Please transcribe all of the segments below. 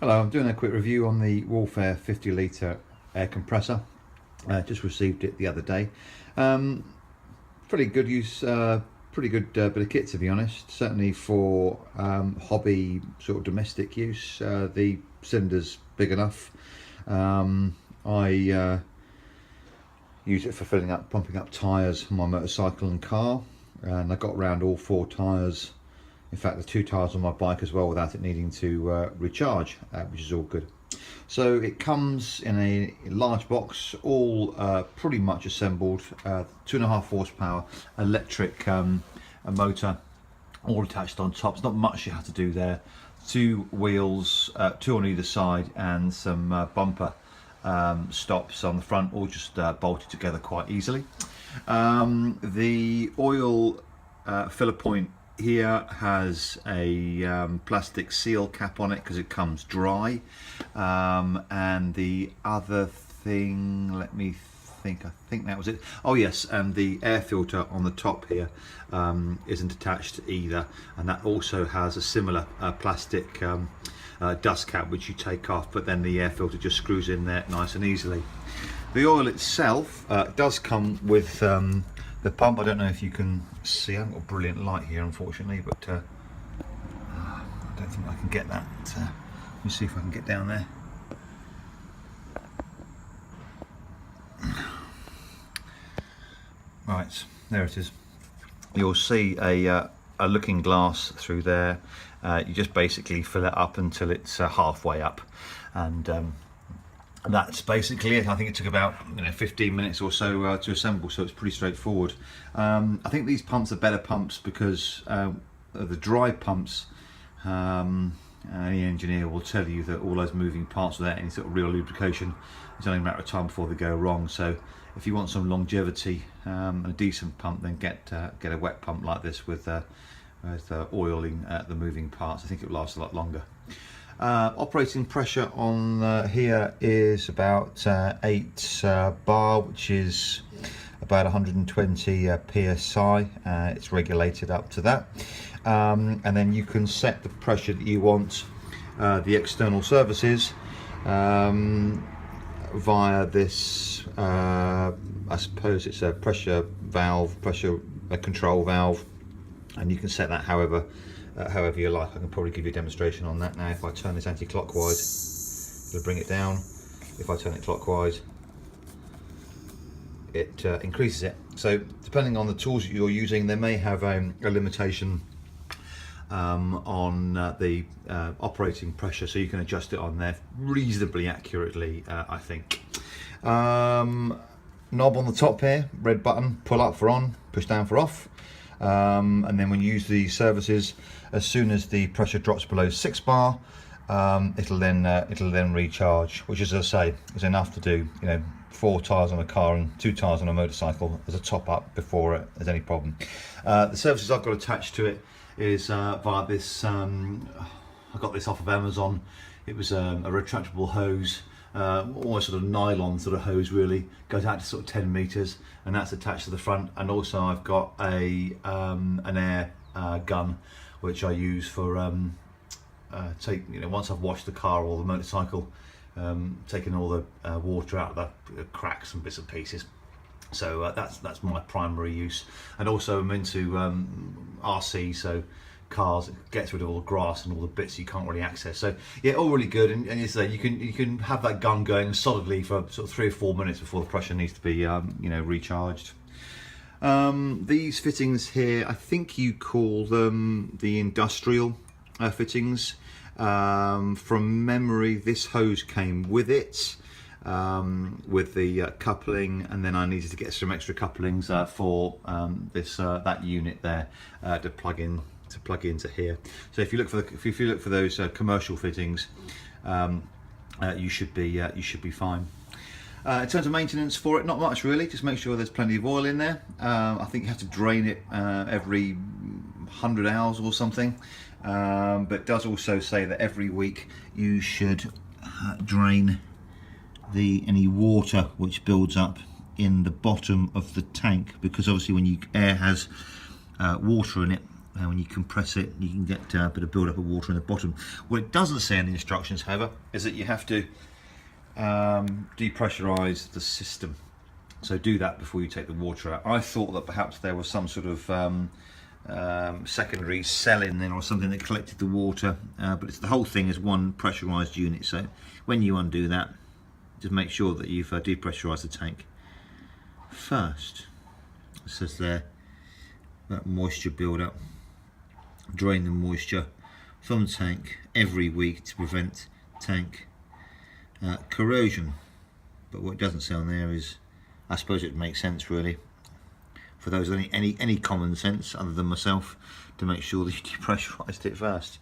Hello, I'm doing a quick review on the Warfare 50 litre air compressor. Just received it the other day. Um, Pretty good use, pretty good bit of kit, to be honest. Certainly for hobby sort of domestic use. The cylinder's big enough. I use it for filling up, pumping up tyres on my motorcycle and car, and I got round all 4 tyres. In fact, the 2 tyres on my bike as well, without it needing to recharge, which is all good. So it comes in a large box, all pretty much assembled. 2.5 horsepower electric a motor, all attached on top. There's not much you have to do there. 2 wheels, 2 on either side, and some bumper stops on the front, all just bolted together quite easily. The oil filler point here has a plastic seal cap on it because it comes dry, and the other thing, let me think, I think that was it. Oh yes, and the air filter on the top here isn't attached either, and that also has a similar plastic dust cap which you take off, but then the air filter just screws in there nice and easily. The oil itself does come with the pump. I don't know if you can see, I haven't got a brilliant light here unfortunately, but I don't think I can get that. Let me see if I can get down there. Right, there it is. You'll see a looking glass through there. You just basically fill it up until it's halfway up, and that's basically it. I think it took about 15 minutes or so to assemble, so it's pretty straightforward. I think these pumps are better pumps because the dry pumps, any engineer will tell you that all those moving parts without any sort of real lubrication, it's only a matter of time before they go wrong. So if you want some longevity and a decent pump, then get a wet pump like this with oiling the moving parts. I think it will last a lot longer. Operating pressure on here is about 8 bar, which is about 120 psi. It's regulated up to that, and then you can set the pressure that you want the external services via this, I suppose it's a pressure valve, pressure control valve, and you can set that however you like. I can probably give you a demonstration on that now. If I turn this anti-clockwise, it'll bring it down. If I turn it clockwise, it increases it. So depending on the tools that you're using, they may have a limitation on the operating pressure, so you can adjust it on there reasonably accurately, I think. Knob on the top here, red button, pull up for on, push down for off. And then when you use the services, as soon as the pressure drops below 6 bar, it'll then recharge, which, as I say, is enough to do 4 tyres on a car and 2 tyres on a motorcycle as a top up before there's any problem. The services I've got attached to it is via this, I got this off of Amazon. It was a retractable hose, almost sort of nylon sort of hose, really, goes out to sort of 10 meters, and that's attached to the front. And also I've got an air gun which I use for once I've washed the car or the motorcycle, taking all the water out of the cracks and bits and pieces. So that's my primary use. And also I'm into RC, so cars, it gets rid of all the grass and all the bits you can't really access. So yeah, all really good. And as I say, you can have that gun going solidly for sort of 3 or 4 minutes before the pressure needs to be recharged. These fittings here, I think you call them the industrial fittings. From memory, this hose came with it, with the coupling, and then I needed to get some extra couplings for that unit there to plug into here. So if you look for those commercial fittings, you should be fine. In terms of maintenance for it, not much really. Just make sure there's plenty of oil in there. I think you have to drain it every 100 hours or something. But it does also say that every week you should drain any water which builds up in the bottom of the tank, because obviously when air has water in it, and when you compress it, you can get a bit of build-up of water in the bottom. What it doesn't say in the instructions, however, is that you have to depressurize the system. So do that before you take the water out. I thought that perhaps there was some sort of secondary cell in there or something that collected the water, but it's the whole thing is one pressurized unit. So when you undo that, just make sure that you've depressurized the tank first. It says there that moisture build-up. Drain the moisture from the tank every week to prevent tank corrosion. But what it doesn't say on there is, I suppose it makes sense really, for those with any common sense other than myself, to make sure that you depressurised it first.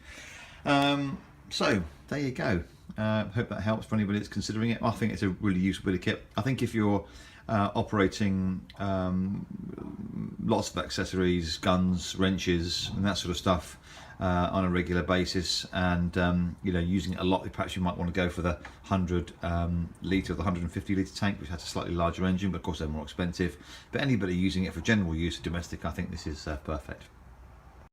So there you go. Hope that helps for anybody that's considering it. I think it's a really useful bit of kit. I think if you're operating lots of accessories, guns, wrenches and that sort of stuff on a regular basis, and you know, using it a lot, perhaps you might want to go for the 100 litre or the 150 litre tank, which has a slightly larger engine, but of course they're more expensive. But anybody using it for general use, domestic, I think this is perfect.